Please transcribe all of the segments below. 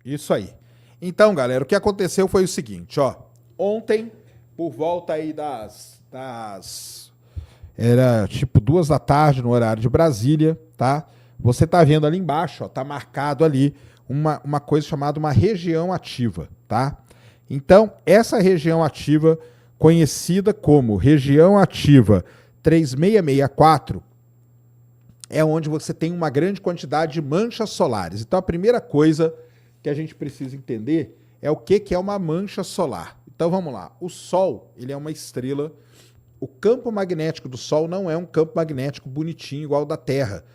Isso aí. Então, galera, o que aconteceu foi o seguinte, ó. Ontem, por volta aí era tipo 2 da tarde no horário de Brasília, tá? Você tá vendo ali embaixo, ó, tá marcado ali uma coisa chamada uma região ativa, tá? Então, essa região ativa, conhecida como região ativa 3664, é onde você tem uma grande quantidade de manchas solares. Então, a primeira coisa que a gente precisa entender é o que é uma mancha solar. Então, vamos lá. O Sol, ele é uma estrela. O campo magnético do Sol não é um campo magnético bonitinho igual ao da Terra,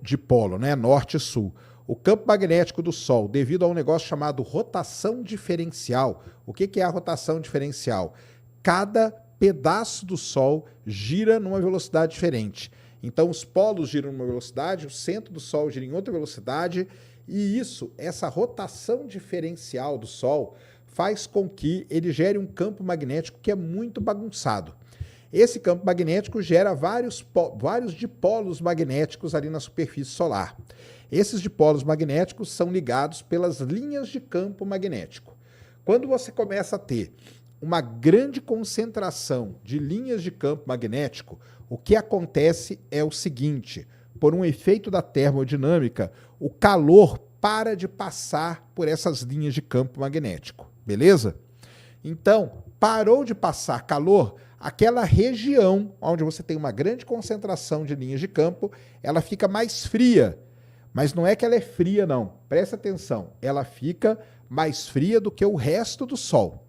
de polo, né? Norte e sul. O campo magnético do Sol, devido a um negócio chamado rotação diferencial. O que é a rotação diferencial? Cada pedaço do Sol gira numa velocidade diferente. Então, os polos giram numa velocidade, o centro do Sol gira em outra velocidade, e essa rotação diferencial do Sol, faz com que ele gere um campo magnético que é muito bagunçado. Esse campo magnético gera vários dipolos magnéticos ali na superfície solar. Esses dipolos magnéticos são ligados pelas linhas de campo magnético. Quando você começa a ter uma grande concentração de linhas de campo magnético, o que acontece é o seguinte: por um efeito da termodinâmica, o calor para de passar por essas linhas de campo magnético, beleza? Então, parou de passar calor, aquela região onde você tem uma grande concentração de linhas de campo, ela fica mais fria. Mas não é que ela é fria, não. Presta atenção, ela fica mais fria do que o resto do Sol.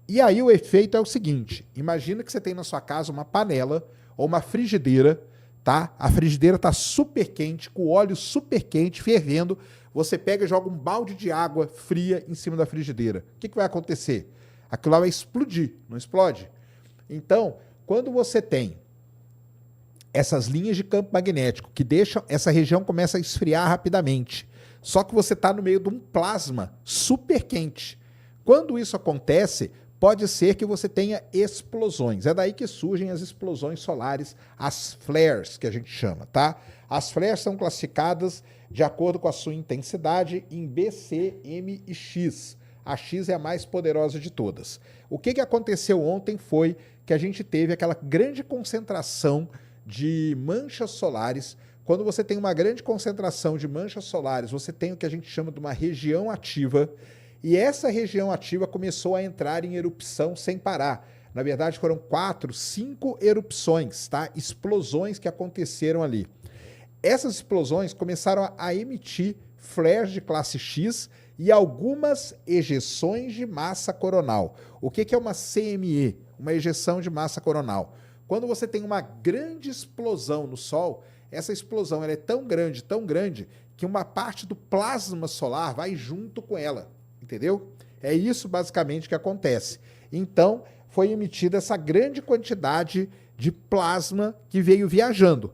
E aí o efeito é o seguinte: imagina que você tem na sua casa uma panela ou uma frigideira, tá? A frigideira está super quente, com o óleo super quente, fervendo. Você pega e joga um balde de água fria em cima da frigideira. O que vai acontecer? Aquilo lá vai explodir, não explode? Então, quando você tem essas linhas de campo magnético que deixam, essa região começa a esfriar rapidamente. Só que você está no meio de um plasma super quente. Quando isso acontece, pode ser que você tenha explosões. É daí que surgem as explosões solares, as flares, que a gente chama, tá? As flares são classificadas de acordo com a sua intensidade em B, C, M e X. A X é a mais poderosa de todas. O que aconteceu ontem foi que a gente teve aquela grande concentração de manchas solares. Quando você tem uma grande concentração de manchas solares, você tem o que a gente chama de uma região ativa, e essa região ativa começou a entrar em erupção sem parar. Na verdade, foram 4, 5 erupções, tá? Explosões que aconteceram ali. Essas explosões começaram a emitir flares de classe X e algumas ejeções de massa coronal. O que é uma CME? Uma ejeção de massa coronal. Quando você tem uma grande explosão no Sol, essa explosão ela é tão grande, que uma parte do plasma solar vai junto com ela, entendeu? É isso basicamente que acontece. Então, foi emitida essa grande quantidade de plasma que veio viajando.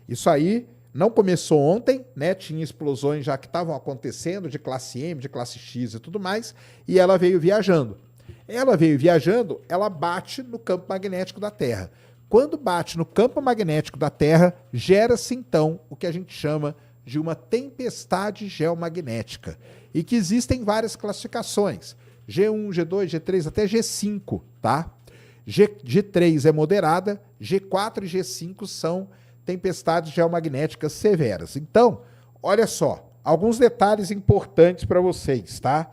Isso aí não começou ontem, né? Tinha explosões já que estavam acontecendo de classe M, de classe X e tudo mais, e ela veio viajando. Ela veio viajando, ela bate no campo magnético da Terra. Quando bate no campo magnético da Terra, gera-se então o que a gente chama de uma tempestade geomagnética. E que existem várias classificações: G1, G2, G3, até G5, tá? G3 é moderada, G4 e G5 são tempestades geomagnéticas severas. Então, olha só, alguns detalhes importantes para vocês, tá?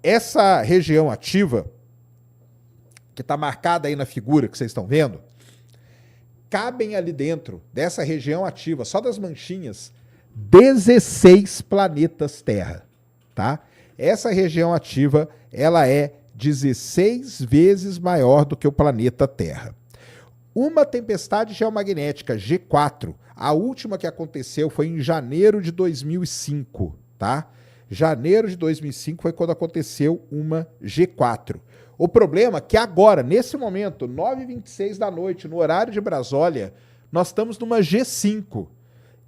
Essa região ativa, que está marcada aí na figura que vocês estão vendo, cabem ali dentro dessa região ativa, só das manchinhas, 16 planetas Terra, tá? Essa região ativa, ela é 16 vezes maior do que o planeta Terra. Uma tempestade geomagnética G4, a última que aconteceu foi em janeiro de 2005, tá? Janeiro de 2005 foi quando aconteceu uma G4. O problema é que agora, nesse momento, 9h26 da noite, no horário de Brasília, nós estamos numa G5.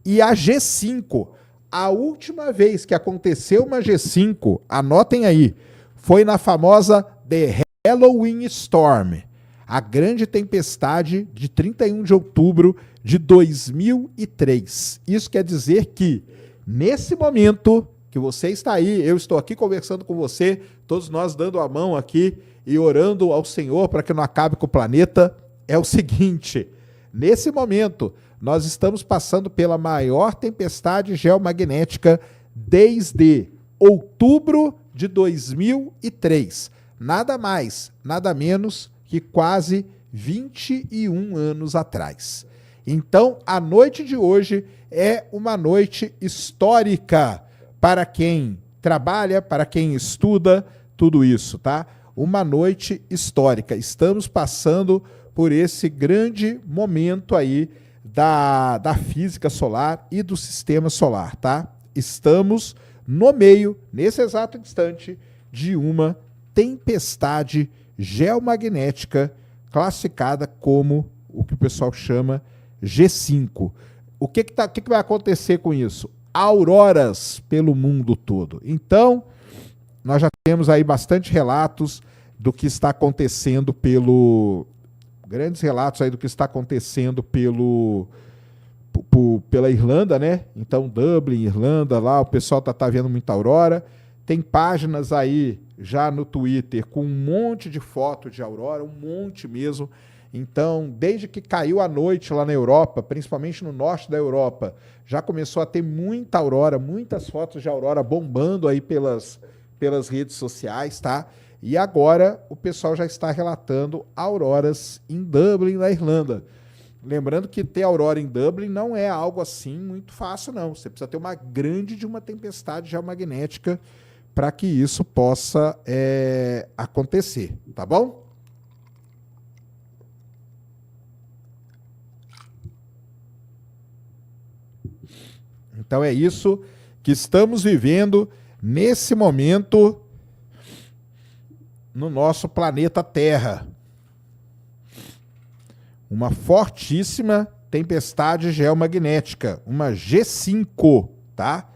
E a G5, a última vez que aconteceu uma G5, anotem aí, foi na famosa The Halloween Storm, a grande tempestade de 31 de outubro de 2003. Isso quer dizer que, nesse momento que você está aí, eu estou aqui conversando com você, todos nós dando a mão aqui e orando ao Senhor para que não acabe com o planeta, é o seguinte: nesse momento, nós estamos passando pela maior tempestade geomagnética desde outubro de 2003. Nada mais, nada menos que quase 21 anos atrás. Então, a noite de hoje é uma noite histórica para quem trabalha, para quem estuda, tudo isso, tá? Uma noite histórica. Estamos passando por esse grande momento aí da física solar e do sistema solar, tá? Estamos no meio, nesse exato instante, de uma tempestade geomagnética classificada como o que o pessoal chama G5. O que vai acontecer com isso? Auroras pelo mundo todo. Então, nós já temos aí bastante relatos do que está acontecendo grandes relatos aí do que está acontecendo pela Irlanda, né? Então, Dublin, Irlanda, lá o pessoal tá vendo muita aurora. Tem páginas aí já no Twitter com um monte de foto de aurora, um monte mesmo. Então, desde que caiu a noite lá na Europa, principalmente no norte da Europa, já começou a ter muita aurora, muitas fotos de aurora bombando aí pelas redes sociais, tá? E agora o pessoal já está relatando auroras em Dublin, na Irlanda. Lembrando que ter aurora em Dublin não é algo assim muito fácil, não. Você precisa ter uma tempestade geomagnética para que isso possa acontecer, tá bom? Então é isso que estamos vivendo nesse momento no nosso planeta Terra. Uma fortíssima tempestade geomagnética, uma G5, tá?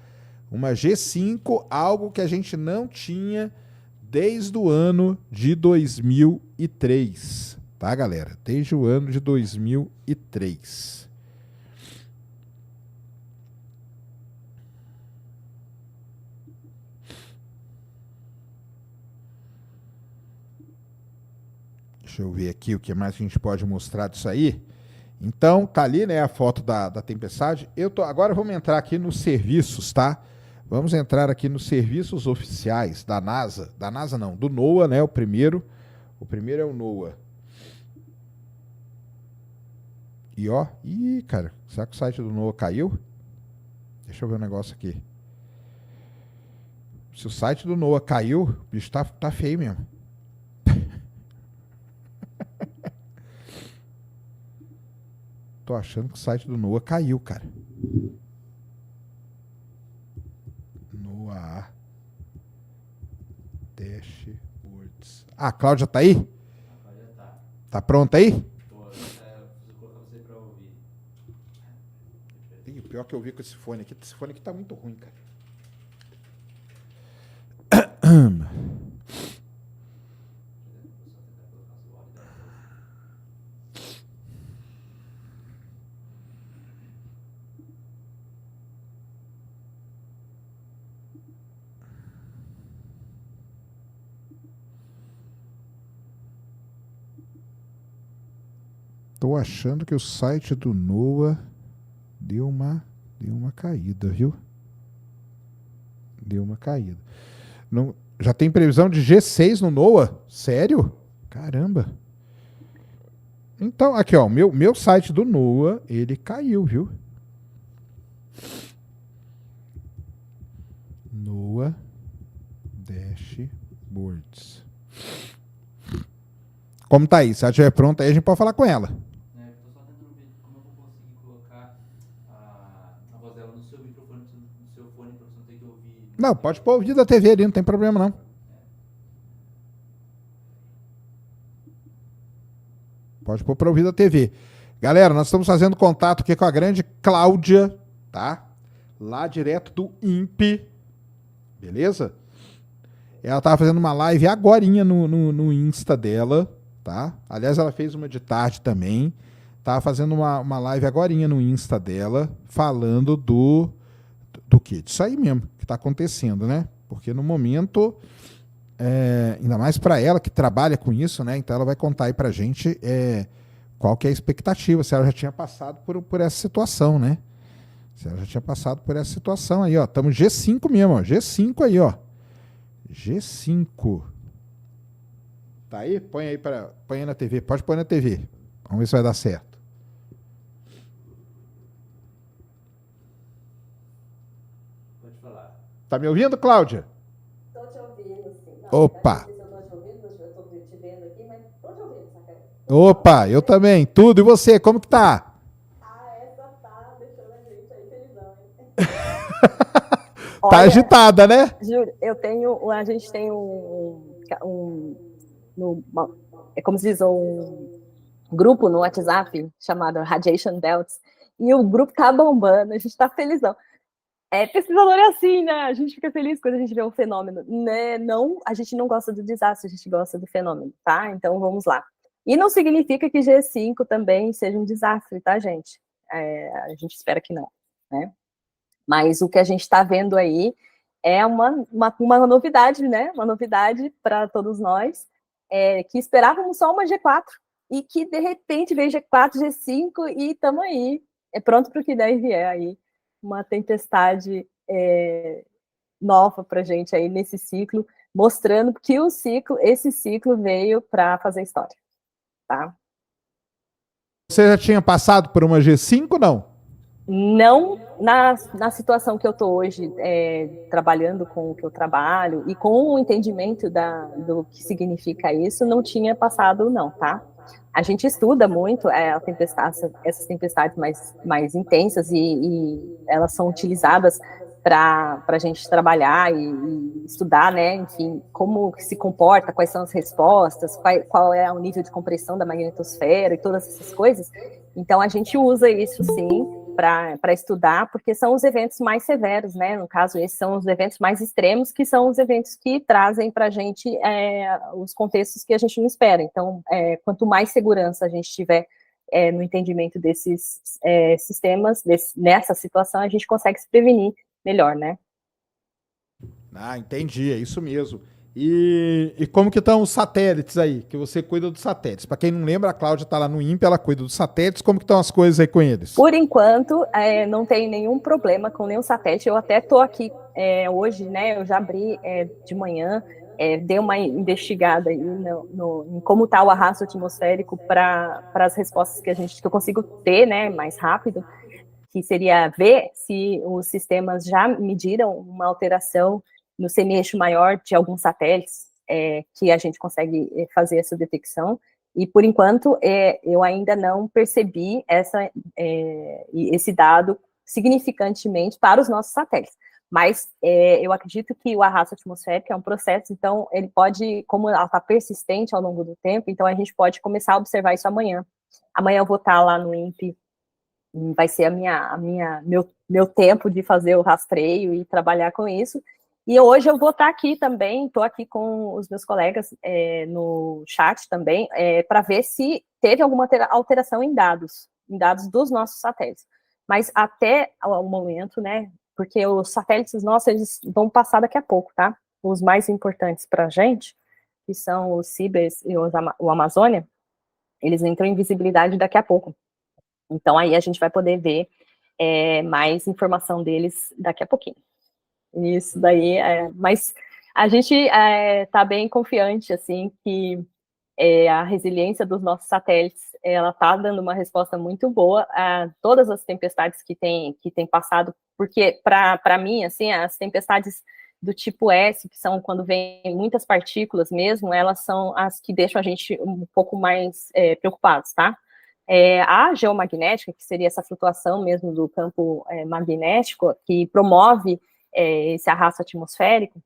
Uma G5, algo que a gente não tinha desde o ano de 2003, tá, galera? Desde o ano de 2003. Deixa eu ver aqui o que mais a gente pode mostrar disso aí. Então, tá ali, né, a foto da tempestade. Agora vamos entrar aqui nos serviços, tá? Vamos entrar aqui nos serviços oficiais da NASA. Da NASA não, do NOAA, né, o primeiro. O primeiro é o NOAA. E ó, cara, será que o site do NOAA caiu? Deixa eu ver um negócio aqui. Se o site do NOAA caiu, o bicho tá feio mesmo. Tô achando que o site do NOAA caiu, cara. NOAA Dashboards. Ah, a Cláudia tá aí? A Cláudia tá. Tá pronta aí? Tô, preciso colocar você pra ouvir. Ih, pior que eu vi com esse fone aqui. Esse fone aqui tá muito ruim, cara. Tô achando que o site do NOAA deu uma caída, viu? Deu uma caída. Não, já tem previsão de G6 no NOAA? Sério? Caramba. Então, aqui, ó, meu site do NOAA, ele caiu, viu? NOAA Dashboards. Como tá aí? Se ela estiver pronta, aí a gente pode falar com ela. Tô só tentando ver como eu vou conseguir colocar a voz dela no seu microfone, no seu fone, pra você não ter que ouvir. Não, pode pôr o vídeo da TV ali, não tem problema não. Pode pôr para ouvir da TV. Galera, nós estamos fazendo contato aqui com a grande Cláudia, tá? Lá direto do INPE. Beleza? Ela tava fazendo uma live agorinha no Insta dela, tá? Aliás, ela fez uma de tarde também. Tava fazendo uma live agorinha no Insta dela, falando Do que? Disso aí mesmo que está acontecendo, né? Porque no momento, ainda mais para ela que trabalha com isso, né? Então ela vai contar aí para a gente qual que é a expectativa, se ela já tinha passado por essa situação, né? Se ela já tinha passado por essa situação aí, ó. Estamos G5 mesmo, ó. G5 aí, ó. G5. Tá aí? Põe aí na TV. Pode pôr na TV. Vamos ver se vai dar certo. Pode falar. Tá me ouvindo, Cláudia? Tô te ouvindo, sim. Não, Opa! não sei se eu tô te ouvindo, eu tô te vendo aqui, mas tô te ouvindo, Saquete. Opa, eu também. Tudo. E você, como que tá? Essa tá deixando a gente aí felizão, hein? Tá Olha, agitada, né? Júlio, a gente tem é como se diz, um grupo no WhatsApp chamado Radiation Belts, e o grupo tá bombando, a gente tá felizão. Pesquisador é assim, né? A gente fica feliz quando a gente vê um fenômeno, né? Não, a gente não gosta do desastre, a gente gosta do fenômeno, tá? Então vamos lá. E não significa que G5 também seja um desastre, tá, gente? A gente espera que não, né? Mas o que a gente está vendo aí é uma novidade, né? Uma novidade para todos nós, que esperávamos só uma G4, e que de repente veio G4, G5 e estamos aí, pronto para o que deve vier aí, uma tempestade nova para a gente aí nesse ciclo, mostrando que esse ciclo veio para fazer história, tá? Você já tinha passado por uma G5, não? Não na situação que eu estou hoje, trabalhando com o que eu trabalho e com o entendimento do que significa isso, não tinha passado, não, tá? A gente estuda muito essas tempestades mais intensas e elas são utilizadas para a gente trabalhar e estudar, né? Enfim, como se comporta, quais são as respostas, qual é o nível de compressão da magnetosfera e todas essas coisas. Então, a gente usa isso, sim, para estudar, porque são os eventos mais severos, né? No caso, esses são os eventos mais extremos, que são os eventos que trazem para a gente os contextos que a gente não espera. Então, quanto mais segurança a gente tiver no entendimento desses sistemas, nessa situação, a gente consegue se prevenir melhor, né? Ah, entendi, é isso mesmo. E como que estão os satélites aí? Que você cuida dos satélites. Para quem não lembra, a Cláudia está lá no INPE, ela cuida dos satélites. Como que estão as coisas aí com eles? Por enquanto, não tem nenhum problema com nenhum satélite. Eu até estou aqui hoje, né? Eu já abri de manhã, dei uma investigada aí em como está o arrasto atmosférico para as respostas que eu consigo ter, né? Mais rápido, que seria ver se os sistemas já mediram uma alteração no semi-eixo maior de alguns satélites, que a gente consegue fazer essa detecção. E, por enquanto, eu ainda não percebi esse dado significantemente para os nossos satélites. Mas eu acredito que o arrasto atmosférico é um processo, então ele pode, como ela está persistente ao longo do tempo, então a gente pode começar a observar isso amanhã. Amanhã eu vou estar lá no INPE, vai ser meu tempo de fazer o rastreio e trabalhar com isso. E hoje eu vou estar aqui também, estou aqui com os meus colegas no chat também, para ver se teve alguma alteração em dados dos nossos satélites. Mas até o momento, né, porque os satélites nossos, eles vão passar daqui a pouco, tá? Os mais importantes para a gente, que são o Cibers e o Amazônia, eles entram em visibilidade daqui a pouco. Então, aí a gente vai poder ver mais informação deles daqui a pouquinho. Isso daí, mas a gente está bem confiante, assim, que a resiliência dos nossos satélites, ela está dando uma resposta muito boa a todas as tempestades que tem passado, porque, para mim, assim, as tempestades do tipo S, que são quando vem muitas partículas mesmo, elas são as que deixam a gente um pouco mais preocupados, tá? A geomagnética, que seria essa flutuação mesmo do campo magnético, que promove esse arrasto atmosférico,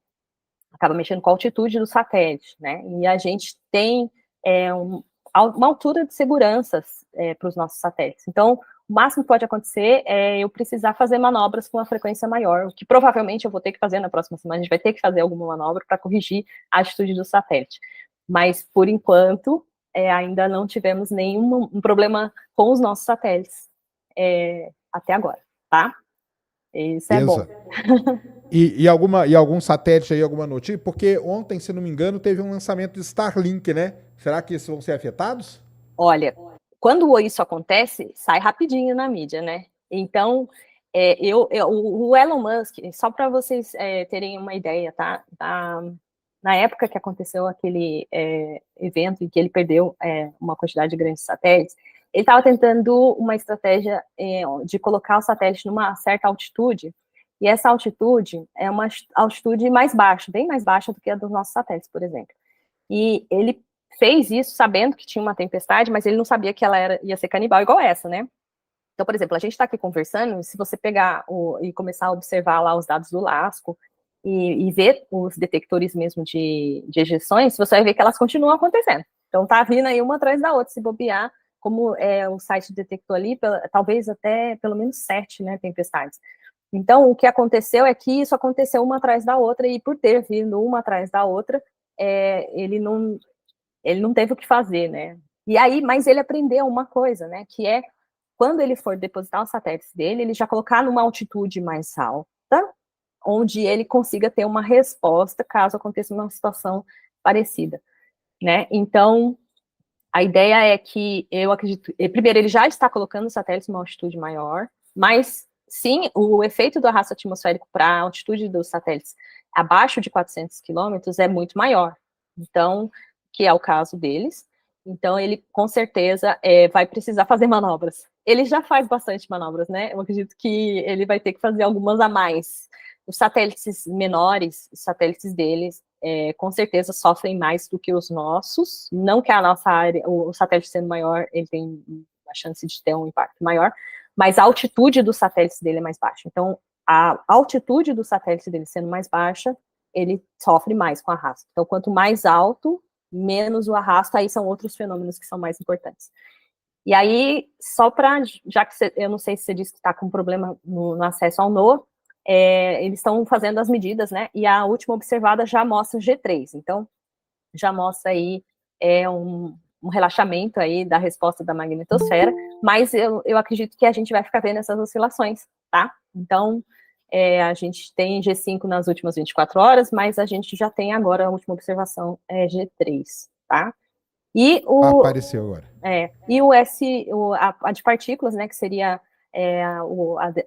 acaba mexendo com a altitude do satélite, né? E a gente tem uma altura de segurança para os nossos satélites. Então, o máximo que pode acontecer é eu precisar fazer manobras com uma frequência maior, o que provavelmente eu vou ter que fazer na próxima semana. A gente vai ter que fazer alguma manobra para corrigir a altitude do satélite. Mas, por enquanto, ainda não tivemos nenhum problema com os nossos satélites até agora, tá? Isso é bom. E algum satélite aí, alguma notícia? Porque ontem, se não me engano, teve um lançamento de Starlink, né? Será que esses vão ser afetados? Olha, quando isso acontece, sai rapidinho na mídia, né? Então, o Elon Musk, só para vocês terem uma ideia, tá? Na época que aconteceu aquele evento em que ele perdeu uma quantidade grande de satélites, ele estava tentando uma estratégia de colocar o satélite numa certa altitude, e essa altitude é uma altitude mais baixa, bem mais baixa do que a dos nossos satélites, por exemplo. E ele fez isso sabendo que tinha uma tempestade, mas ele não sabia que ela ia ser canibal igual essa, né? Então, por exemplo, a gente está aqui conversando, se você pegar e começar a observar lá os dados do LASCO e ver os detectores mesmo de ejeções, você vai ver que elas continuam acontecendo. Então, tá vindo aí uma atrás da outra, se bobear, como o site detectou ali, talvez até pelo menos 7, né, tempestades. Então, o que aconteceu é que isso aconteceu uma atrás da outra, e por ter vindo uma atrás da outra, ele não teve o que fazer, né? E aí, mas ele aprendeu uma coisa, né? Que é, quando ele for depositar os satélites dele, ele já colocar numa altitude mais alta, onde ele consiga ter uma resposta caso aconteça uma situação parecida, né? Então, a ideia é que, eu acredito, primeiro, ele já está colocando os satélites numa altitude maior, mas, sim, o efeito do arrasto atmosférico para a altitude dos satélites abaixo de 400 quilômetros é muito maior. Então, que é o caso deles. Então, ele, com certeza, vai precisar fazer manobras. Ele já faz bastante manobras, né? Eu acredito que ele vai ter que fazer algumas a mais. Os satélites menores, os satélites deles, com certeza sofrem mais do que os nossos. Não que a nossa área, o satélite sendo maior, ele tem a chance de ter um impacto maior, mas a altitude dos satélites dele é mais baixa. Então, a altitude do satélite dele sendo mais baixa, ele sofre mais com arrasto. Então, quanto mais alto, menos o arrasto, aí são outros fenômenos que são mais importantes. E aí, só para, já que eu não sei se você disse que está com problema no acesso ao NOAA, eles estão fazendo as medidas, né? E a última observada já mostra G3, então já mostra aí um relaxamento aí da resposta da magnetosfera, mas eu acredito que a gente vai ficar vendo essas oscilações, tá? Então, a gente tem G5 nas últimas 24 horas, mas a gente já tem agora a última observação G3, tá? E apareceu agora. E a de partículas, né, que seria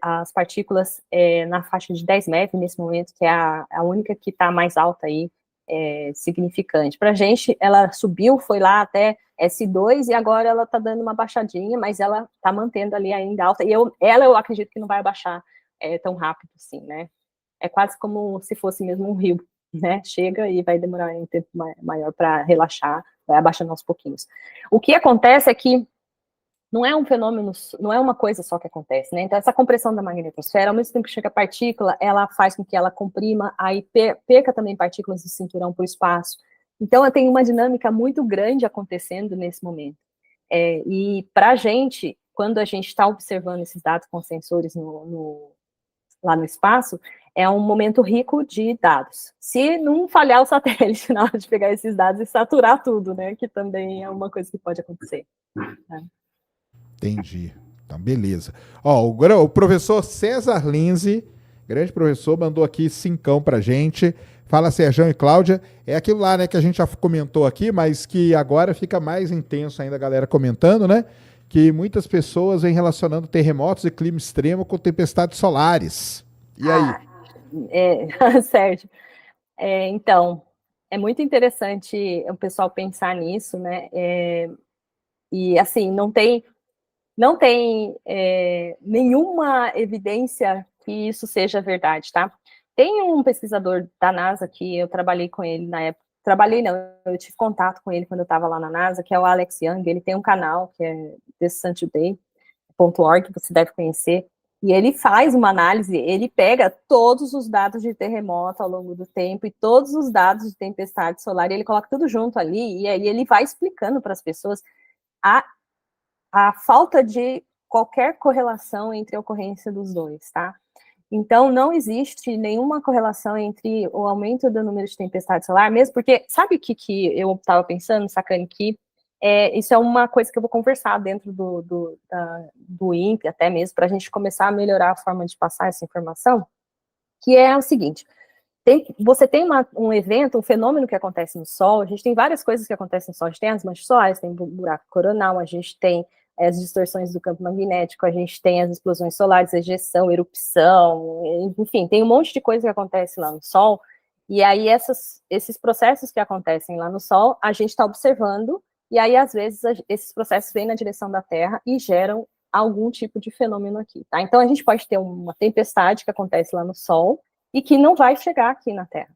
as partículas na faixa de 10 MeV nesse momento, que é a única que está mais alta aí, significante. Para a gente, ela subiu, foi lá até S2, e agora ela está dando uma baixadinha, mas ela está mantendo ali ainda alta, e eu acredito que não vai abaixar tão rápido assim, né? É quase como se fosse mesmo um rio, né? Chega e vai demorar um tempo maior para relaxar, vai abaixando aos pouquinhos. O que acontece é que não é um fenômeno, não é uma coisa só que acontece, né? Então, essa compressão da magnetosfera, ao mesmo tempo que chega a partícula, ela faz com que ela comprima, aí perca também partículas do cinturão para o espaço. Então, tem uma dinâmica muito grande acontecendo nesse momento. E para a gente, quando a gente está observando esses dados com sensores lá no espaço, é um momento rico de dados. Se não falhar o satélite na hora de pegar esses dados e saturar tudo, né? Que também é uma coisa que pode acontecer. Né? Entendi. Então, beleza. Ó, o professor César Linze, grande professor, mandou aqui 5 pra gente. Fala, Serjão e Cláudia. É aquilo lá, né, que a gente já comentou aqui, mas que agora fica mais intenso ainda a galera comentando, né? Que muitas pessoas vêm relacionando terremotos e clima extremo com tempestades solares. E aí? Sérgio, então, é muito interessante o pessoal pensar nisso, né? E, assim, não tem nenhuma evidência que isso seja verdade, tá? Tem um pesquisador da NASA que eu trabalhei com ele na época, eu tive contato com ele quando eu estava lá na NASA, que é o Alex Young. Ele tem um canal que é thesuntoday.org, que você deve conhecer, e ele faz uma análise, ele pega todos os dados de terremoto ao longo do tempo e todos os dados de tempestade solar, e ele coloca tudo junto ali, e aí ele vai explicando para as pessoas a falta de qualquer correlação entre a ocorrência dos dois, tá? Então, não existe nenhuma correlação entre o aumento do número de tempestade solar, mesmo porque, sabe o que eu estava pensando, Sacane, que isso é uma coisa que eu vou conversar dentro do INPE, até mesmo, para a gente começar a melhorar a forma de passar essa informação, que é o seguinte, você tem um evento, um fenômeno que acontece no Sol, a gente tem várias coisas que acontecem no Sol, a gente tem as manchas solares, tem o buraco coronal, a gente tem as distorções do campo magnético, a gente tem as explosões solares, ejeção, erupção, enfim, tem um monte de coisa que acontece lá no Sol, e aí esses processos que acontecem lá no Sol, a gente está observando, e aí às vezes esses processos vêm na direção da Terra e geram algum tipo de fenômeno aqui, tá? Então a gente pode ter uma tempestade que acontece lá no Sol, e que não vai chegar aqui na Terra.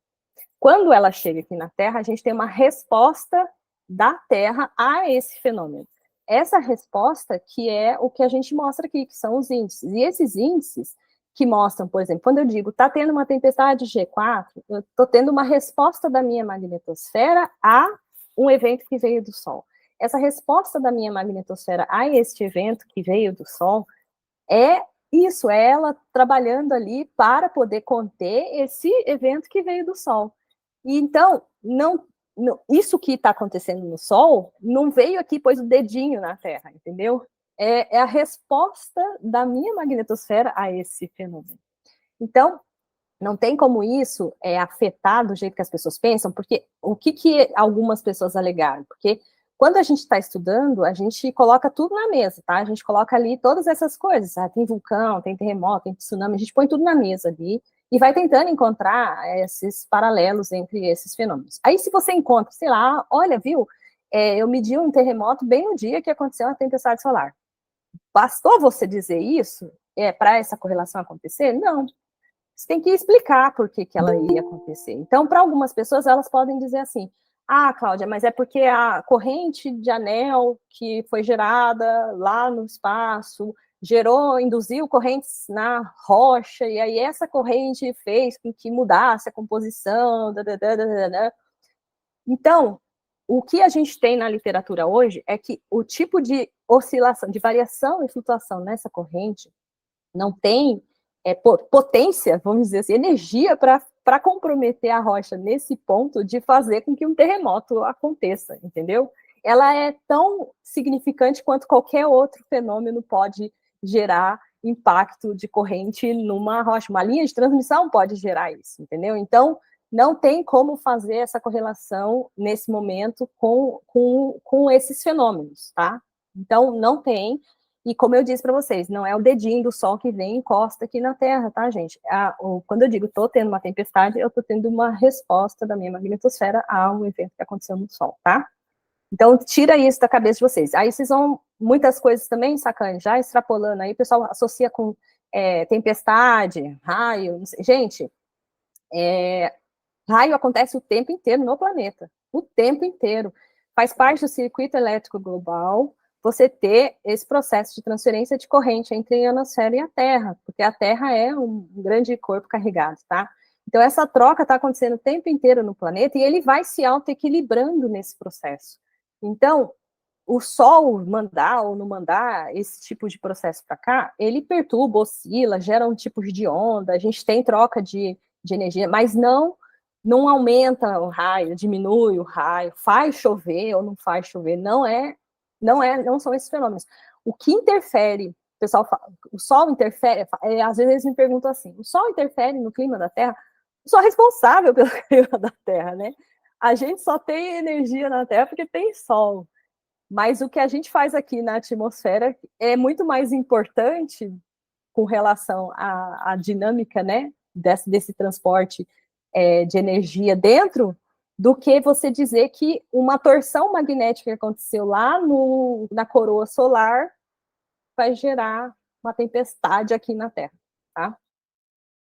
Quando ela chega aqui na Terra, a gente tem uma resposta da Terra a esse fenômeno. Essa resposta que é o que a gente mostra aqui, que são os índices. E esses índices que mostram, por exemplo, quando eu digo, está tendo uma tempestade G4, eu estou tendo uma resposta da minha magnetosfera a um evento que veio do Sol. Essa resposta da minha magnetosfera a este evento que veio do Sol é isso, é ela trabalhando ali para poder conter esse evento que veio do Sol. E então, isso que está acontecendo no Sol não veio aqui, pôs o dedinho na Terra, entendeu? É a resposta da minha magnetosfera a esse fenômeno. Então, não tem como isso afetar do jeito que as pessoas pensam, porque o que algumas pessoas alegaram? Porque quando a gente está estudando, a gente coloca tudo na mesa, tá? A gente coloca ali todas essas coisas, tem vulcão, tem terremoto, tem tsunami, a gente põe tudo na mesa ali e vai tentando encontrar esses paralelos entre esses fenômenos. Aí se você encontra, sei lá, olha, viu, eu medi um terremoto bem no dia que aconteceu a tempestade solar. Bastou você dizer isso para essa correlação acontecer? Não. Você tem que explicar por que ela ia acontecer. Então, para algumas pessoas, elas podem dizer assim, Cláudia, mas é porque a corrente de anel que foi gerada lá no espaço induziu correntes na rocha, e aí essa corrente fez com que mudasse a composição. Então, o que a gente tem na literatura hoje é que o tipo de oscilação, de variação e flutuação nessa corrente não tem potência, vamos dizer assim, energia para comprometer a rocha nesse ponto de fazer com que um terremoto aconteça, entendeu? Ela é tão significante quanto qualquer outro fenômeno pode gerar impacto de corrente numa rocha. Uma linha de transmissão pode gerar isso, entendeu? Então, não tem como fazer essa correlação nesse momento com esses fenômenos, tá? Então, não tem. E como eu disse para vocês, não é o dedinho do Sol que vem e encosta aqui na Terra, tá, gente? Quando eu digo estou tendo uma tempestade, eu estou tendo uma resposta da minha magnetosfera a um evento que aconteceu no Sol, tá? Então, tira isso da cabeça de vocês. Aí vocês vão, muitas coisas também, sacane, já extrapolando, aí o pessoal associa com tempestade, raio, gente, raio acontece o tempo inteiro no planeta, o tempo inteiro. Faz parte do circuito elétrico global, você ter esse processo de transferência de corrente entre a ionosfera e a Terra, porque a Terra é um grande corpo carregado, tá? Então, essa troca está acontecendo o tempo inteiro no planeta e ele vai se auto-equilibrando nesse processo. Então, o Sol mandar ou não mandar esse tipo de processo para cá, ele perturba, oscila, gera um tipo de onda, a gente tem troca de energia, mas não aumenta o raio, diminui o raio, faz chover ou não faz chover, não são esses fenômenos. O que interfere, o pessoal fala, o Sol interfere, às vezes eles me perguntam assim, o Sol interfere no clima da Terra? Eu sou responsável pelo clima da Terra, né? A gente só tem energia na Terra porque tem Sol. Mas o que a gente faz aqui na atmosfera é muito mais importante com relação à dinâmica, né, desse transporte de energia dentro, do que você dizer que uma torção magnética que aconteceu lá na coroa solar vai gerar uma tempestade aqui na Terra, tá?